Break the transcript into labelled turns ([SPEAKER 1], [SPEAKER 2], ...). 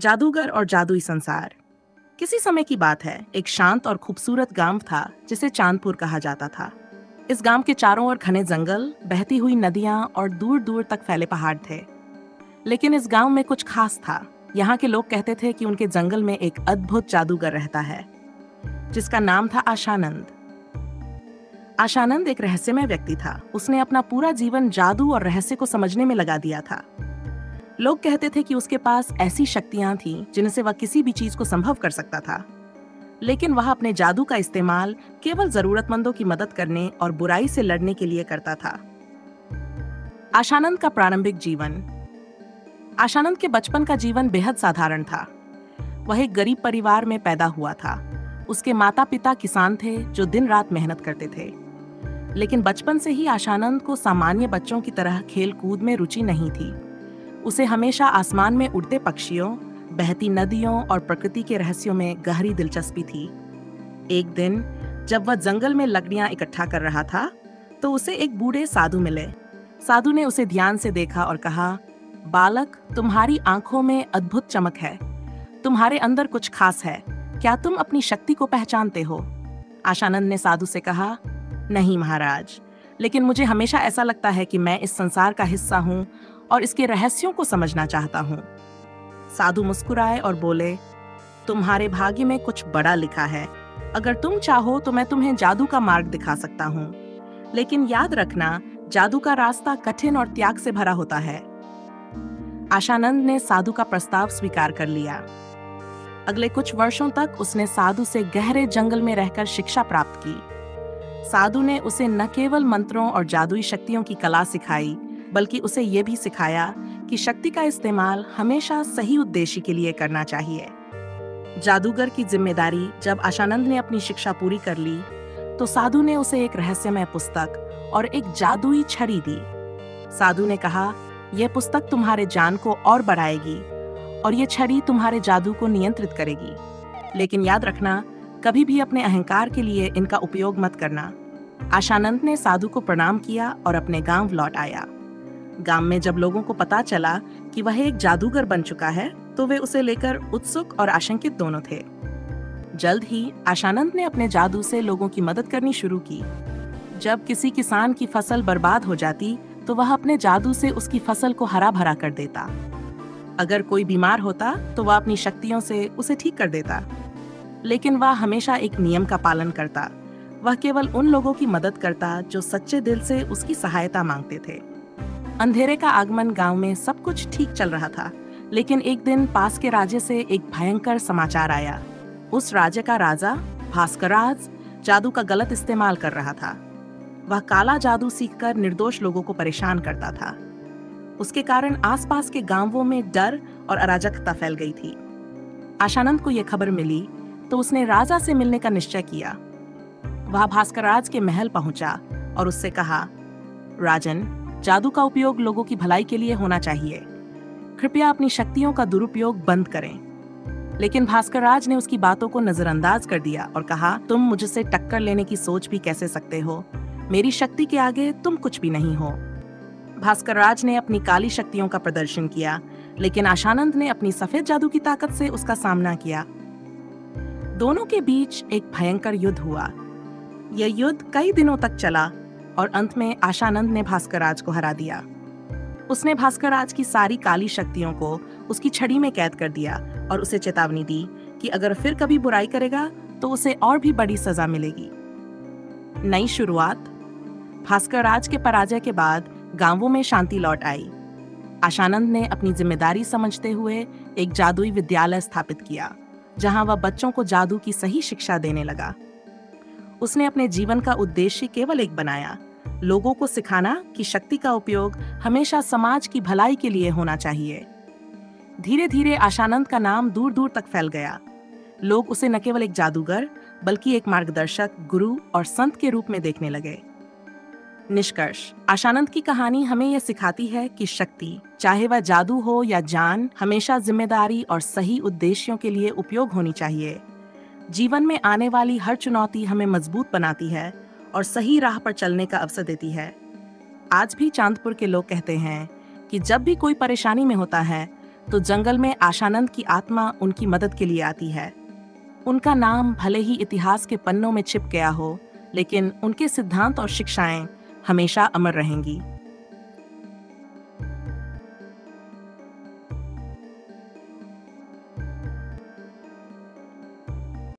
[SPEAKER 1] जादूगर और जादुई संसार। किसी समय की बात है, एक शांत और खूबसूरत गांव था जिसे चांदपुर कहा जाता था। इस गांव के चारों ओर घने जंगल, बहती हुई नदियां और दूर दूर तक फैले पहाड़ थे। लेकिन इस गांव में कुछ खास था। यहाँ के लोग कहते थे कि उनके जंगल में एक अद्भुत जादूगर रहता है, जिसका नाम था आशानंद। आशानंद एक रहस्यमय व्यक्ति था। उसने अपना पूरा जीवन जादू और रहस्य को समझने में लगा दिया था। लोग कहते थे कि उसके पास ऐसी शक्तियां थीं जिनसे वह किसी भी चीज को संभव कर सकता था। लेकिन वह अपने जादू का इस्तेमाल केवल जरूरतमंदों की मदद करने और बुराई से लड़ने के लिए करता था। आशानंद का प्रारंभिक जीवन। आशानंद के बचपन का जीवन बेहद साधारण था। वह एक गरीब परिवार में पैदा हुआ था। उसके माता पिता किसान थे जो दिन रात मेहनत करते थे। लेकिन बचपन से ही आशानंद को सामान्य बच्चों की तरह खेल कूद में रुचि नहीं थी। उसे हमेशा आसमान में उड़ते पक्षियों, बहती नदियों और प्रकृति के रहस्यों में गहरी दिलचस्पी थी। एक दिन जब वह जंगल में लकड़ियां इकट्ठा कर रहा था, तो उसे एक बूढ़े साधु मिले। साधु ने उसे ध्यान से देखा और कहा, बालक, तुम्हारी आंखों में अद्भुत चमक है। तुम्हारे अंदर कुछ खास है। क्या तुम अपनी शक्ति को पहचानते हो? आशानंद ने साधु से कहा, नहीं महाराज, लेकिन मुझे हमेशा ऐसा लगता है कि मैं इस संसार का हिस्सा हूँ और इसके रहस्यों को समझना चाहता हूँ। साधु मुस्कुराए और बोले, तुम्हारे भाग्य में कुछ बड़ा लिखा है। अगर तुम चाहो तो मैं तुम्हें जादू का मार्ग दिखा सकता हूँ। लेकिन याद रखना, जादू का रास्ता कठिन और त्याग से भरा होता है। आशानंद ने साधु का प्रस्ताव स्वीकार कर लिया। अगले कुछ वर्षों तक उसने साधु से गहरे जंगल में रहकर शिक्षा प्राप्त की। साधु ने उसे न केवल मंत्रों और जादुई शक्तियों की कला सिखाई, बल्कि उसे ये भी सिखाया कि शक्ति का इस्तेमाल हमेशा सही उद्देश्य के लिए करना चाहिए। जादूगर की जिम्मेदारी। जब आशानंद ने अपनी शिक्षा पूरी कर ली, तो साधु ने उसे एक रहस्यमय पुस्तक और एक जादुई छड़ी दी। साधु ने कहा, यह पुस्तक तुम्हारे ज्ञान को और बढ़ाएगी और यह छड़ी तुम्हारे जादू को नियंत्रित करेगी। लेकिन याद रखना, कभी भी अपने अहंकार के लिए इनका उपयोग मत करना। आशानंद ने साधु को प्रणाम किया और अपने गांव लौट आया। गांव में जब लोगों को पता चला कि वह एक जादूगर बन चुका है, तो वे उसे लेकर उत्सुक और आशंकित दोनों थे। जल्द ही आशानंद ने अपने जादू से लोगों की मदद करनी शुरू की। जब किसी किसान की फसल बर्बाद हो जाती, तो वह अपने जादू से उसकी फसल को हरा भरा कर देता। अगर कोई बीमार होता, तो वह अपनी शक्तियों से उसे ठीक कर देता। लेकिन वह हमेशा एक नियम का पालन करता। वह केवल उन लोगों की मदद करता जो सच्चे दिल से उसकी सहायता मांगते थे। अंधेरे का आगमन। गांव में सब कुछ ठीक चल रहा था, लेकिन एक दिन पास के राज्य से एक भयंकर समाचार आया। उस राज्य का राजा भास्कराज जादू का गलत इस्तेमाल कर रहा था। वह काला जादू सीखकर निर्दोष लोगों को परेशान करता था। उसके कारण आसपास के गांवों में डर और अराजकता फैल गई थी। आशानंद को यह खबर मिली, तो उसने राजा से मिलने का निश्चय किया। वह भास्कराज के महल पहुंचा और उससे कहा, राजन, जादू का उपयोग लोगों की भलाई के लिए होना चाहिए। कृपया अपनी शक्तियों का दुरुपयोग बंद करें। लेकिन भास्करराज ने उसकी बातों को नजरअंदाज कर दिया और कहा, तुम मुझसे टक्कर लेने की सोच भी कैसे सकते हो? मेरी शक्ति के आगे तुम कुछ भी नहीं हो। भास्करराज ने अपनी काली शक्तियों का प्रदर्शन किया, लेकिन आशानंद ने अपनी सफेद जादू की ताकत से उसका सामना किया। दोनों के बीच एक भयंकर युद्ध हुआ। यह युद्ध कई दिनों तक चला और अंत में आशानंद ने भास्करराज को हरा दिया। उसने भास्करराज की सारी काली शक्तियों को उसकी छड़ी में कैद कर दिया और उसे चेतावनी दी कि अगर फिर कभी बुराई करेगा तो उसे और भी बड़ी सजा मिलेगी। नई शुरुआत। भास्करराज के पराजय के बाद गांवों में शांति लौट आई। आशानंद ने अपनी जिम्मेदारी समझते हुए एक जादुई विद्यालय स्थापित किया, जहां वह बच्चों को जादू की सही शिक्षा देने लगा। उसने अपने जीवन का उद्देश्य केवल एक बनाया, लोगों को सिखाना कि शक्ति का उपयोग हमेशा समाज की भलाई के लिए होना चाहिए। धीरे धीरे आशानंद का नाम दूर दूर तक फैल गया। लोग उसे न केवल एक जादूगर, बल्कि एक मार्गदर्शक, गुरु और संत के रूप में देखने लगे। निष्कर्ष। आशानंद की कहानी हमें यह सिखाती है कि शक्ति, चाहे वह जादू हो या ज्ञान, हमेशा जिम्मेदारी और सही उद्देश्यों के लिए उपयोग होनी चाहिए। जीवन में आने वाली हर चुनौती हमें मजबूत बनाती है और सही राह पर चलने का अवसर देती है। आज भी चांदपुर के लोग कहते हैं कि जब भी कोई परेशानी में होता है, तो जंगल में आशानंद की आत्मा उनकी मदद के लिए आती है। उनका नाम भले ही इतिहास के पन्नों में छिप गया हो, लेकिन उनके सिद्धांत और शिक्षाएं हमेशा अमर रहेंगी।